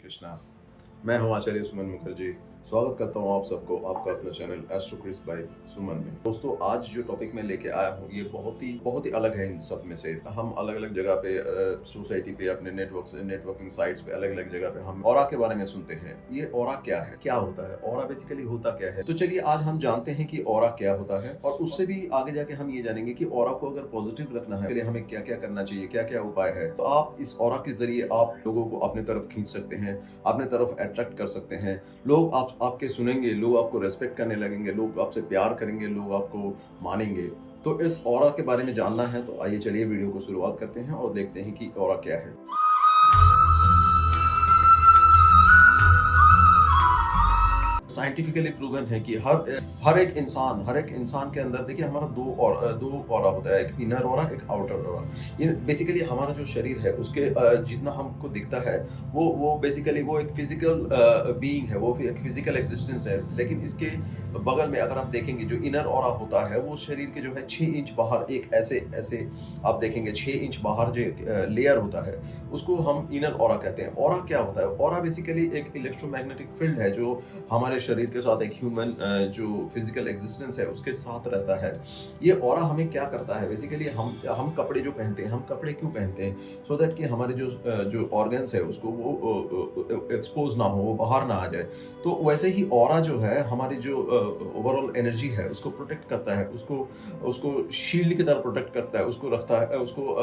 कृष्णा। मैं हूं आचार्य सुमन मुखर्जी। स्वागत करता हूं आप सबको आपका अपना चैनल एस्ट्रो क्रिस बाय सुमन में। दोस्तों, आज जो टॉपिक मैं लेके आया हूं ये बहुत ही अलग है इन सब में से। हम अलग-अलग जगह पे सोसाइटी पे अपने नेटवर्किंग साइट्स पे अलग-अलग जगह पे हम ऑरा के बारे में सुनते हैं। ये ऑरा क्या है? क्या होता है? ऑरा बेसिकली होता क्या है? तो चलिए आज हम जानते हैं कि ऑरा क्या होता है और उससे भी आगे जाके हम ये जानेंगे कि ऑरा को अगर पॉजिटिव रखना है, उसके लिए हमें क्या-क्या करना चाहिए, क्या-क्या उपाय है। तो आप इस ऑरा के ज़रिए आप लोगों को अपनी तरफ खींच सकते हैं, अपने तरफ अट्रैक्ट कर सकते हैं। लोग आपके सुनेंगे, लोग आपको रेस्पेक्ट करने लगेंगे, लोग आपसे प्यार करेंगे, लोग आपको मानेंगे। तो इस ऑरा के बारे में जानना है तो आइए चलिए वीडियो को शुरुआत करते हैं और देखते हैं कि ऑरा क्या है। साइंटिफिकली प्रूवन है कि हर एक इंसान के अंदर देखिए हमारा दो ऑरा होता है, एक इनर ऑरा, एक आउटर ऑरा। ये बेसिकली हमारा जो शरीर है उसके जितना हमको दिखता है वो बेसिकली वो एक फिजिकल बीइंग है, वो एक फिजिकल एग्जिस्टेंस है। लेकिन इसके बगल में अगर आप देखेंगे जो इनर ऑरा होता है वो शरीर के जो है 6 इंच बाहर एक ऐसे आप देखेंगे 6 इंच बाहर जो लेयर होता है उसको हम इनर ऑरा कहते हैं। ऑरा क्या होता है? ऑरा बेसिकली एक इलेक्ट्रोमैग्नेटिक फील्ड है जो हमारे शरीर के साथ एक ह्यूमन जो फिजिकल एग्जिस्टेंस है उसके साथ रहता है। ये ऑरा हमें क्या करता है? बेसिकली हम कपड़े जो पहनते हैं, हम कपड़े क्यों पहनते हैं? सो दैट कि हमारे जो ऑर्गन्स है उसको वो एक्सपोज ना हो, वो बाहर ना आ जाए। तो वैसे ही ऑरा जो है हमारी जो ओवरऑल एनर्जी है उसको प्रोटेक्ट करता है, उसको शील्ड की तरह प्रोटेक्ट करता है, उसको रखता है, उसको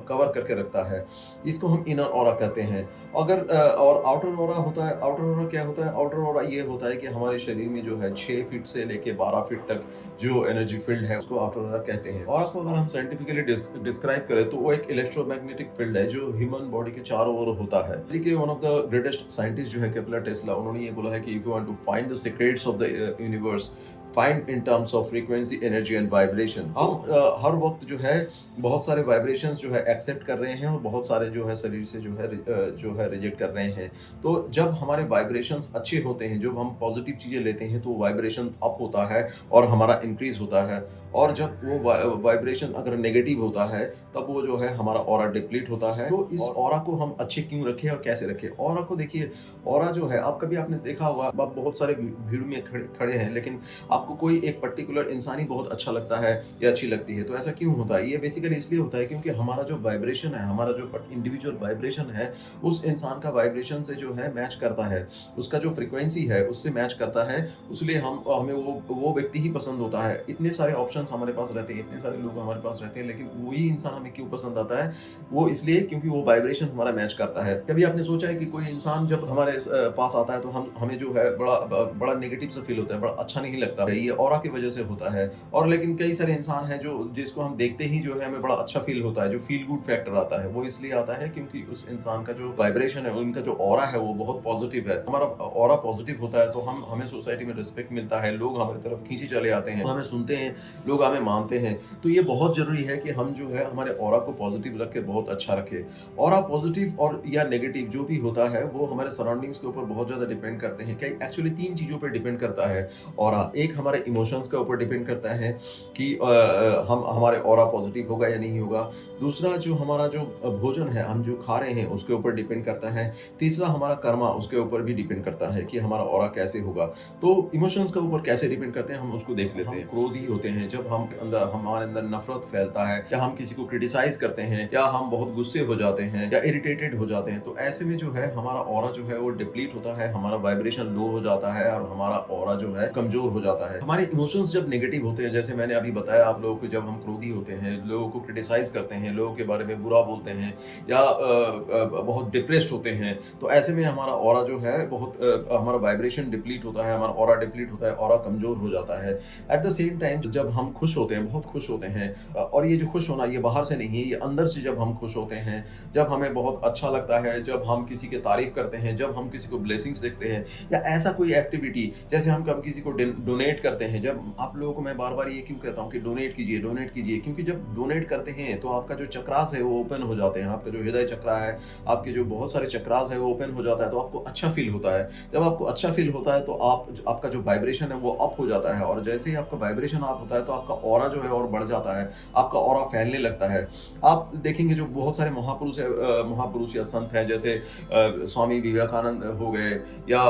कवर करके रखता है। इसको हम इनर ऑरा कहते हैं। अगर और आउटर ऑरा होता है। आउटर ऑरा क्या होता है? आउटर ऑरा ये होता है कि हमारे शरीर में जो है 6 फीट से लेके 12 फीट तक जो एनर्जी फील्ड है उसको आउटर ऑरा कहते हैं। ऑरा को अगर हम साइंटिफिकली डिस्क्राइब करें तो वो एक इलेक्ट्रोमैग्नेटिक फील्ड है जो ह्यूमन बॉडी के चारों ओर होता है। देखिए one of the greatest scientist जो है केपलर टेस्ला, उन्होंने ये बोला है कि if you want to find the secrets of the universe, find in terms of frequency, energy and vibration. हम हर वक्त जो है बहुत सारे वाइब्रेशंस जो है एक्सेप्ट कर रहे हैं और बहुत सारे जो है शरीर से जो है रिजेक्ट कर रहे हैं। तो जब हमारे वाइब्रेशंस अच्छे होते हैं, जब हम पॉजिटिव चीज़ें लेते हैं तो वाइब्रेशन अप होता है और हमारा इंक्रीज होता है। और जब वो वाइब्रेशन अगर नेगेटिव होता है तब वो जो है हमारा ऑरा डिप्लीट होता है। तो इस ऑरा को हम अच्छे क्यों रखें और कैसे रखें? ऑरा को देखिए, ऑरा जो है आपने देखा होगा, आप बहुत सारे भीड़ में खड़े हैं लेकिन आपको कोई एक पर्टिकुलर इंसान ही बहुत अच्छा लगता है या अच्छी लगती है। तो ऐसा क्यों होता है? ये बेसिकली इसलिए होता है क्योंकि हमारा जो वाइब्रेशन है, हमारा जो इंडिविजुअल वाइब्रेशन है उस इंसान का वाइब्रेशन से जो है मैच करता है, उसका जो फ्रीक्वेंसी है उससे मैच करता है। इसलिए हमें वो व्यक्ति ही पसंद होता है। इतने सारे ऑप्शंस हमारे पास रहते हैं, इतने सारे लोग हमारे पास रहते हैं, लेकिन वही इंसान हमें क्यों पसंद आता है? वो इसलिए क्योंकि वो वाइब्रेशन हमारा मैच करता है। कभी आपने सोचा है कि कोई इंसान जब हमारे पास आता है तो हमें जो है बड़ा नेगेटिव सा फील होता है, बड़ा अच्छा नहीं लगता है। ये ऑरा की वजह से होता है। और लेकिन कई सारे इंसान हैं जिसको हम देखते ही जो है हमें बड़ा अच्छा फील होता है, जो फील गुड फैक्टर आता है। वो इसलिए आता है क्योंकि उस इंसान का जो वाइब्रेशन है, उनका जो ऑरा है वो बहुत पॉजिटिव है। हमारा ऑरा पॉजिटिव होता है तो हमें सोसाइटी में रिस्पेक्ट मिलता है, लोग हमारी तरफ खींचे चले आते हैं, हमें सुनते हैं, लोग हमें मानते हैं। तो ये बहुत जरूरी है कि हम जो है हमारे ऑरा को पॉजिटिव रख के बहुत अच्छा रखें। ऑरा पॉजिटिव और या नेगेटिव जो भी होता है वो हमारे सराउंडिंग्स के ऊपर बहुत ज्यादा डिपेंड करते हैं। क्या एक्चुअली 3 चीजों पर डिपेंड करता है ऑरा। एक हमारे इमोशंस के ऊपर डिपेंड करता है कि हमारे ऑरा पॉजिटिव होगा या नहीं होगा। दूसरा जो हमारा जो भोजन है, हम जो खा रहे हैं उसके ऊपर डिपेंड करता है। तीसरा हमारा कर्मा, उसके ऊपर भी डिपेंड करता है कि हमारा ऑरा कैसे होगा। तो इमोशंस के ऊपर कैसे डिपेंड करते हैं हम उसको देख लेते हैं। क्रोधी होते हैं जब हमारे अंदर नफरत फैलता है, या हम किसी को क्रिटिसाइज करते हैं, या हम बहुत गुस्से हो जाते हैं या इरिटेटेड हो जाते हैं, तो ऐसे में जो है हमारा ऑरा जो है वो डिप्लीट होता है, हमारा वाइब्रेशन लो हो जाता है और हमारा ऑरा जो है कमजोर हो जाता है। हमारे इमोशंस जब नेगेटिव होते हैं, जैसे मैंने अभी बताया आप लोगों को, जब हम क्रोधी होते हैं, लोगों को क्रिटिसाइज करते हैं, लोगों के बारे में बुरा बोलते हैं या बहुत डिप्रेस्ड होते हैं, तो ऐसे में हमारा ऑरा जो है हमारा वाइब्रेशन डिप्लीट होता है, हमारा ऑरा डिप्लीट होता है, ऑरा कमजोर हो जाता है। एट द सेम टाइम जब हम खुश होते हैं, बहुत खुश होते हैं, और ये जो खुश होना ये बाहर से नहीं है, ये अंदर से जब हम खुश होते हैं, जब हमें बहुत अच्छा लगता है, जब हम किसी की तारीफ करते हैं, जब हम किसी को ब्लेसिंग्स देखते हैं, या ऐसा कोई एक्टिविटी जैसे हम कभी किसी को डोनेट डोनेट करते हैं, जब आप लोगों को मैं बार-बार ये क्यों कहता हूँ कि डोनेट कीजिए क्योंकि जब डोनेट करते हैं तो आपका जो चक्रास है वो ओपन हो जाते हैं, आपका जो हृदय चक्रा है, आपके जो बहुत सारे चक्रास है वो ओपन हो जाता है, तो आपको अच्छा फ़ील होता है। जब आपको अच्छा फ़ील होता है तो आपका जो वाइब्रेशन है वो अप हो जाता है और जैसे ही आपका वाइब्रेशन अप होता है तो आपका ऑरा जो है और बढ़ जाता है, आपका ऑरा फैलने लगता है। आप देखेंगे जो बहुत सारे महापुरुष या संत हैं जैसे स्वामी विवेकानंद हो गए या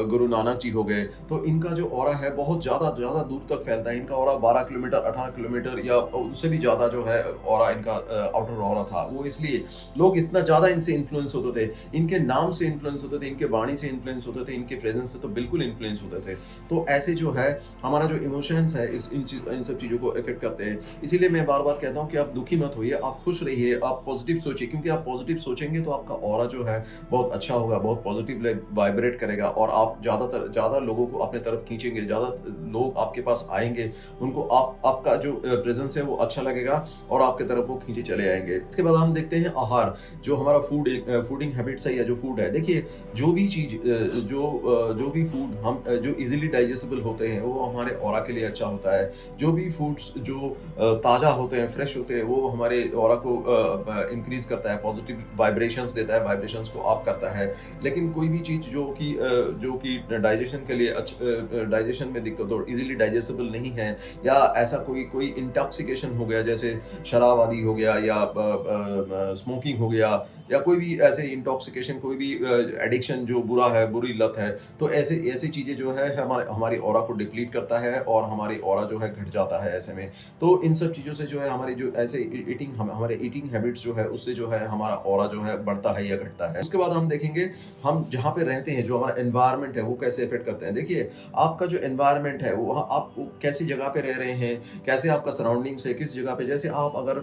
गुरु नानक जी हो गए, तो इनका जो ऑरा है बहुत ज़्यादा ज़्यादा दूर तक फैलता है। इनका ऑरा 12 किलोमीटर, 18 किलोमीटर या उससे भी ज़्यादा जो है ऑरा इनका आउटर ऑरा था। वो इसलिए लोग इतना ज़्यादा इनसे इन्फ्लुएंस होते थे, इनके नाम से इन्फ्लुएंस होते थे, इनके वाणी से इन्फ्लुएंस होते थे, इनके प्रेज़ेंस से तो बिल्कुल इन्फ्लुएंस होते थे। तो ऐसे जो है हमारा जो इमोशंस है इन सब चीज़ों को इफ़ेक्ट करते हैं। इसीलिए मैं बार-बार कहता हूँ कि आप दुखी मत होइए, आप खुश रहिए, आप पॉज़िटिव सोचिए क्योंकि आप पॉज़िटिव सोचेंगे तो आपका ऑरा जो है बहुत अच्छा होगा, बहुत पॉज़िटिव वाइब्रेट करेगा और आप ज़्यादा लोगों को अपने तरफ खींचेंगे, ज़्यादा लोग आपके पास आएँगे, उनको आपका जो प्रेज़ेंस है वो अच्छा लगेगा और आपकी तरफ वो खींचे चले आएँगे। इसके बाद हम देखते हैं आहार, जो हमारा फूडिंग हैबिट्स है या जो फूड है। देखिए, जो भी चीज़ जो भी फूड हम जो ईज़िली डाइजेस्टिबल होते हैं, वो हमारे ऑरा के लिए अच्छा होता है। जो भी फूड्स जो ताज़ा होते हैं, फ्रेश होते हैं, वो हमारे ऑरा को इंक्रीज़ करता है, पॉज़िटिव वाइब्रेशंस देता है, वाइब्रेशंस को अप करता है। लेकिन कोई भी चीज़ जो कि डाइजेशन के लिए डाइजेशन में दिक्कत हो, ईज़िली डाइजेस्टिबल नहीं है या ऐसा कोई इंटॉक्सिकेशन हो गया, जैसे शराब आदि हो गया या स्मोकिंग हो गया या कोई भी ऐसे इंटॉक्सिकेशन, कोई भी एडिक्शन जो बुरा है, बुरी लत है, तो ऐसी चीज़ें जो है हमारी ऑरा को डिप्लीट करता है और हमारी ऑरा जो है घट जाता है ऐसे में। तो इन सब चीज़ों से जो है हमारी जो ऐसे हमारे ईटिंग हैबिट्स जो है उससे जो है हमारा ऑरा जो है बढ़ता है या घटता है। उसके बाद हम देखेंगे हम जहाँ पे रहते हैं, जो हमारा एनवायरनमेंट है वो कैसे इफ़ेक्ट करते हैं। देखिए, आपका जो एनवायरनमेंट है वो वहाँ आप कैसी जगह पे रह रहे हैं, कैसे आपका सराउंडिंग्स है, किस जगह पे, जैसे आप अगर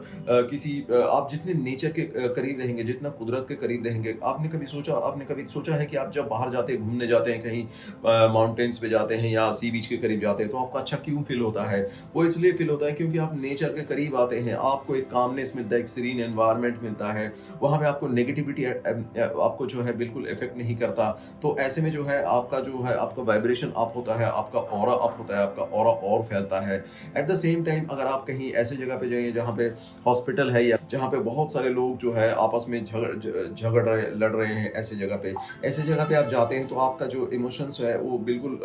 आप जितने नेचर के करीब रहेंगे, जितना कुदरत के करीब रहेंगे, आपने कभी सोचा है कि आप जब बाहर जाते हैं, घूमने जाते हैं कहीं माउंटेन्स पे जाते हैं या सी बीच के करीब जाते हैं तो आपको अच्छा क्यों फ़ील होता है? वो इसलिए फ़ील होता है क्योंकि आप नेचर के करीब आते हैं, आपको एक कामनेस मिलता है, एक सीरीन एनवायरनमेंट मिलता है, वहाँ पे आपको नेगेटिविटी आपको जो है बिल्कुल इफ़ेक्ट नहीं करता। तो ऐसे में जो है आपका वाइब्रेशन अप होता है, आपका ऑरा अप होता है, आपका ऑरा और फैलता है। एट द सेम टाइम अगर आप कहीं ऐसी जगह पे जाइए जहाँ पे हॉस्पिटल है या जहाँ पे बहुत सारे लोग जो है आपस में लड़ रहे हैं, ऐसे जगह पे आप जाते हैं तो आपका जो इमोशंस है वो बिल्कुल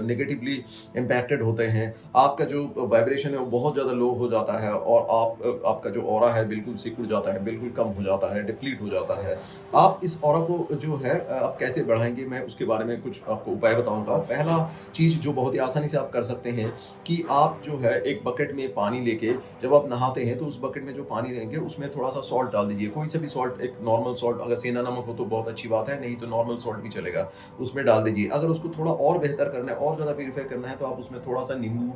नेगेटिवली इम्पैक्टेड होते हैं। आपका जो वाइब्रेशन है वो बहुत ज़्यादा लो हो जाता है और आपका जो ऑरा है बिल्कुल सिकुड़ जाता है, बिल्कुल कम हो जाता है, डिप्लीट हो जाता है। आप इस ऑरा को जो है आप कैसे बढ़ाएँगे, मैं उसके बारे में कुछ आपको उपाय बताऊँगा। पहला चीज़ जो बहुत ही आसानी से आप कर सकते हैं कि आप जो है एक बकेट में पानी लेके जब आप नहाते हैं तो उस बकेट में जो पानी लेंगे उसमें थोड़ा-सा सॉल्ट डाल दीजिए। कोई सा भी सॉल्ट, एक नॉर्मल सॉल्ट, अगर सेंधा नमक हो तो बहुत अच्छी बात है, नहीं तो नॉर्मल सॉल्ट भी चलेगा, उसमें डाल दीजिए। अगर उसको थोड़ा और बेहतर करना है, और ज़्यादा प्यूरीफाई करना है तो आप उसमें थोड़ा-सा नींबू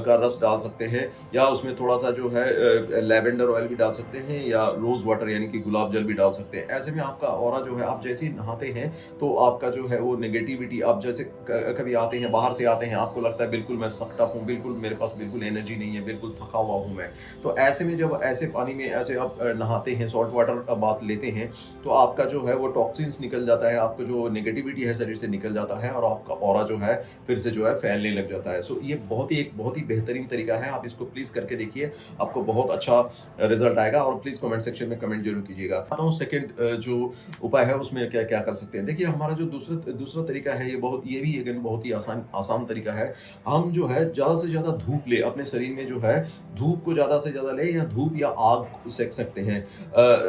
का रस डाल सकते हैं या उसमें थोड़ा-सा जो है लैवेंडर ऑयल भी डाल सकते हैं या रोज़ वाटर यानी कि गुलाब जल भी डाल सकते हैं। ऐसे में आपका ऑरा जो है, आप जैसे ही नहाते हैं तो आपका जो है वो नेगेटिविटी, आप जैसे कभी आते हैं, बाहर से आते हैं, आपको लगता है बिल्कुल मैं सख्त अप हूँ, बिल्कुल मेरे पास बिल्कुल एनर्जी नहीं है, बिल्कुल थका हुआ हूँ मैं। तो ऐसे में जब ऐसे पानी में ऐसे आप नहाते हैं, सॉल्ट वाटर का बाथ लेते हैं, तो आपका जो है वो टॉक्सिन्स निकल जाता है, आपका जो नेगेटिविटी है शरीर से निकल जाता है और आपका ऑरा जो है फिर से जो है फैलने लग जाता है। सो ये एक बहुत ही बेहतरीन तरीका है, आप इसको प्लीज़ करके देखिए, आपको बहुत अच्छा रिज़ल्ट आएगा और प्लीज़ कमेंट सेक्शन में कमेंट ज़रूर कीजिएगा। आता हूँ सेकंड जो उपाय है उसमें क्या-क्या कर सकते हैं। देखिए, हमारा जो दूसरा तरीका है ये भी अगेन बहुत ही आसान तरीका है। हम जो है ज़्यादा से ज़्यादा धूप लें, अपने शरीर में जो है धूप को ज़्यादा से ज़्यादा लें या धूप या आग सेक सकते हैं।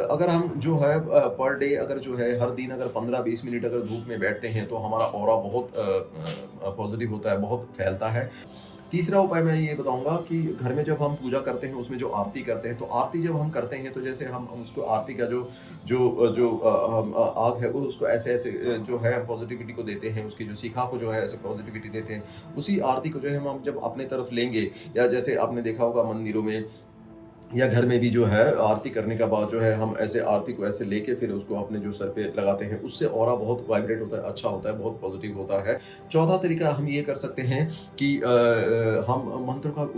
अगर हम जो है पर डे अगर जो है हर दिन अगर 15-20 मिनट अगर धूप में बैठते हैं तो हमारा ऑरा बहुत पॉज़िटिव होता है, बहुत फैलता है। तीसरा उपाय मैं ये बताऊँगा कि घर में जब हम पूजा करते हैं, उसमें जो आरती करते हैं, तो आरती जब हम करते हैं तो जैसे हम उसको आरती का हम आग है वो उसको ऐसे-ऐसे जो है पॉज़िटिविटी को देते हैं, उसकी जो शिखा को जो है ऐसे पॉज़िटिविटी देते हैं। उसी आरती को जो है हम जब अपने तरफ लेंगे या जैसे आपने देखा होगा मंदिरों में या घर में भी जो है आरती करने का बाद जो है हम ऐसे आरती को ऐसे लेके फिर उसको अपने जो सर पे लगाते हैं, उससे ऑरा बहुत वाइब्रेट होता है, अच्छा होता है, बहुत पॉजिटिव होता है। चौथा तरीका हम ये कर सकते हैं कि हम मंत्र का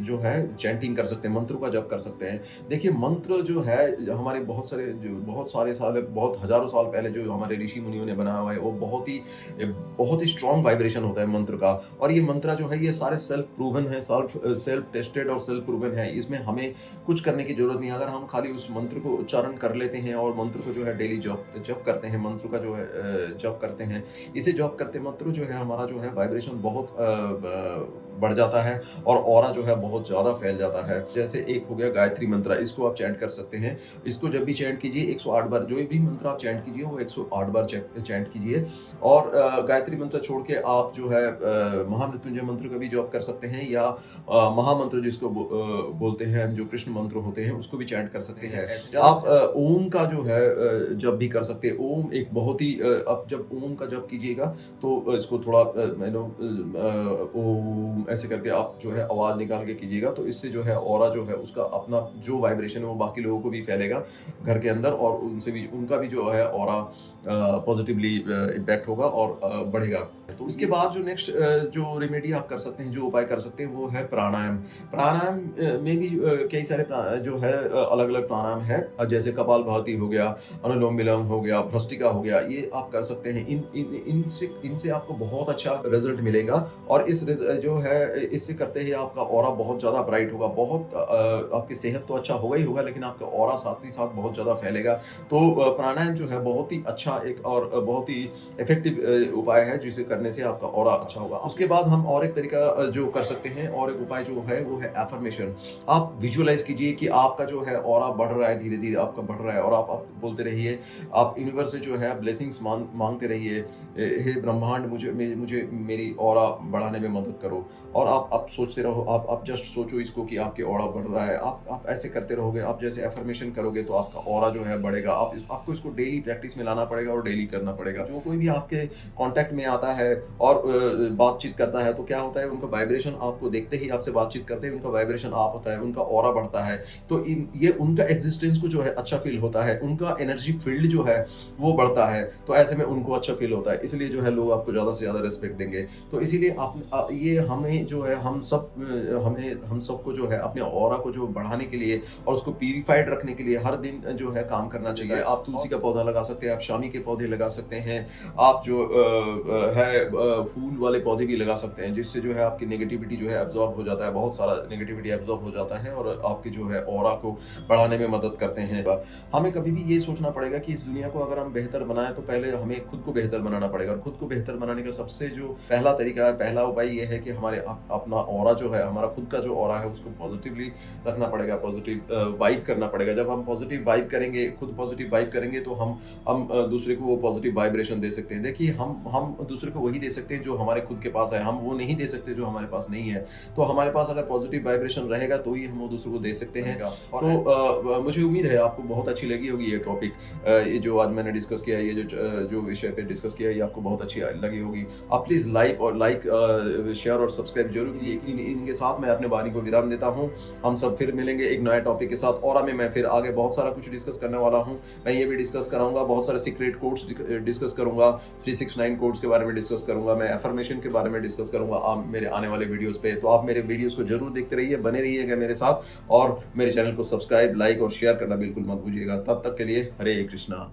जो है चैंटिंग कर सकते हैं, मंत्रों का जप कर सकते हैं। देखिए मंत्र जो है हमारे बहुत सारे साल, बहुत हज़ारों साल पहले जो हमारे ऋषि मुनियों ने बनाया हुआ है, वो बहुत ही स्ट्रॉन्ग वाइब्रेशन होता है मंत्र का। और ये मंत्र जो है ये सारे सेल्फ प्रूवन है, सेल्फ टेस्टेड और सेल्फ प्रूवन है। इसमें हमें कुछ करने की ज़रूरत नहीं है। अगर हम खाली उस मंत्र को उच्चारण कर लेते हैं और मंत्र को जो है डेली जप जप करते हैं, मंत्र का जो है जप करते हैं, इसे जप करते मंत्र जो है हमारा जो है वाइब्रेशन बहुत बढ़ जाता है और ऑरा जो है बहुत ज़्यादा फैल जाता है। जैसे एक हो गया गायत्री मंत्र, इसको आप चैंट कर सकते हैं। इसको जब भी चैंट कीजिए 108 बार, जो भी मंत्र आप चैंट कीजिए वो 108 बार चैंट कीजिए। और गायत्री मंत्र छोड़ के आप जो है महामृत्युंजय मंत्र का भी जप कर सकते हैं, या महामंत्र जिसको बोलते हैं, जो कृष्ण मंत्र होते हैं, उसको भी चैंट कर सकते हैं। आप ओम का जो है जप भी कर सकते हैं। ओम एक बहुत ही आप जब ओम का जप कीजिएगा तो इसको थोड़ा ओम ऐसे करके आप जो है आवाज़ निकाल के कीजिएगा, तो इससे जो है ऑरा जो है उसका अपना जो वाइब्रेशन है वो बाकी लोगों को भी फैलेगा घर के अंदर, और उनका भी जो है ऑरा पॉजिटिवली इम्पैक्ट होगा और बढ़ेगा। तो इसके बाद जो नेक्स्ट जो रेमेडी आप कर सकते हैं, जो उपाय कर सकते हैं, वो है प्राणायाम। प्राणायाम में भी कई सारे जो है अलग-अलग प्राणायाम है, जैसे कपालभाति हो गया, अनुलोम-विलोम हो गया, भ्रष्टिका हो गया, ये आप कर सकते हैं। इन इन इनसे इनसे आपको बहुत अच्छा रिजल्ट मिलेगा, और जो है इससे करते ही आपका ऑरा बहुत ज़्यादा ब्राइट होगा, बहुत आपकी सेहत तो अच्छा होगा ही होगा, लेकिन आपका ऑरा साथ ही साथ बहुत ज़्यादा फैलेगा। तो प्राणायाम जो है बहुत ही अच्छा एक और बहुत ही इफ़ेक्टिव उपाय है, जिसे करने से आपका ऑरा अच्छा होगा। उसके बाद हम और एक तरीका जो कर सकते हैं, और एक उपाय जो है वो है एफर्मेशन। आप विजुअलाइज़ कीजिए कि आपका जो है ऑरा बढ़ रहा है, धीरे-धीरे आपका बढ़ रहा है, और आप बोलते रहिए, आप यूनिवर्स से जो है ब्लेसिंग्स माँगते रहिए। हे ब्रह्मांड, मुझे मेरी ऑरा बढ़ाने में मदद करो। और आप सोचते रहो, आप जस्ट सोचो इसको कि आपके ऑरा बढ़ रहा है। आप ऐसे करते रहोगे, आप जैसे एफर्मेशन करोगे तो आपका ऑरा जो है बढ़ेगा। आपको इसको डेली प्रैक्टिस में लाना पड़ेगा और डेली करना पड़ेगा। जो कोई भी आपके कॉन्टैक्ट में आता है और बातचीत करता है, तो क्या होता है, उनका वाइब्रेशन आपको देखते ही आपसे बातचीत करते ही उनका वाइब्रेशन आप होता है, उनका ऑरा बढ़ता है। तो ये उनका एग्जिस्टेंस को जो है अच्छा फील होता है, उनका एनर्जी फील्ड जो है वो बढ़ता है, तो ऐसे में उनको अच्छा फील होता है। इसलिए जो है लोग आपको ज़्यादा से ज़्यादा रिस्पेक्ट देंगे। तो इसीलिए ये हमें जो है हम सबको जो है अपने ऑरा को जो बढ़ाने के लिए और उसको प्यूरिफाइड रखने के लिए हर दिन जो है काम करना चाहिए। आप तुलसी का पौधा लगा सकते हैं, आप शामी के पौधे लगा सकते हैं, आप जो फूल वाले पौधे भी लगा सकते हैं, जिससे जो है आपकी नेगेटिविटी जो है एब्जॉर्ब हो जाता है, बहुत सारा नेगेटिविटी एब्जॉर्ब हो जाता है और आपकी जो है ऑरा को बढ़ाने में मदद करते हैं। हमें कभी भी ये सोचना पड़ेगा कि इस दुनिया को अगर हम बेहतर बनाएं तो पहले हमें खुद को बेहतर बनाना पड़ेगा, और खुद को बेहतर बनाने का सबसे जो पहला तरीका है, पहला उपाय ये है कि हमारे अपना ऑरा जो है, हमारा खुद का जो ऑरा है उसको पॉजिटिवली रखना पड़ेगा, पॉजिटिव वाइब करना पड़ेगा। जब हम पॉजिटिव वाइब करेंगे, खुद पॉजिटिव वाइब करेंगे, तो हम दूसरे को वो पॉजिटिव वाइब्रेशन दे सकते हैं। देखिए हम दूसरे को वही दे सकते हैं जो हमारे खुद के पास है, हम वो नहीं दे सकते जो हमारे पास नहीं है। तो हमारे पास अगर पॉजिटिव वाइब्रेशन रहेगा तो ही हम वो दूसरे को दे सकते हैं। तो मुझे उम्मीद है आपको बहुत अच्छी लगी होगी ये टॉपिक, ये जो आज मैंने डिस्कस किया है, ये जो विषय पे डिस्कस किया है, ये आपको बहुत अच्छी लगी होगी। आप प्लीज़ लाइक शेयर और सब्सक्राइब जरूर कीजिए। इनके साथ मैं अपने वाणी को विराम देता हूँ। हम सब फिर मिलेंगे एक नए टॉपिक के साथ। ऑरा में मैं फिर आगे बहुत सारा कुछ डिस्कस करने वाला हूँ। मैं ये भी डिस्कस कराऊंगा, बहुत सारे सीक्रेट कोड्स डिस्कस करूंगा, 369 कोड्स के बारे में डिस्कस करूंगा, मैं एफर्मेशन के बारे में डिस्कस करूंगा आप मेरे आने वाले वीडियोस पे। तो आप मेरे वीडियोस को जरूर देखते रहिए, बने रहिएगा मेरे साथ, और मेरे चैनल को सब्सक्राइब, लाइक और शेयर करना बिल्कुल मत भूलिएगा। तब तक के लिए हरे कृष्णा।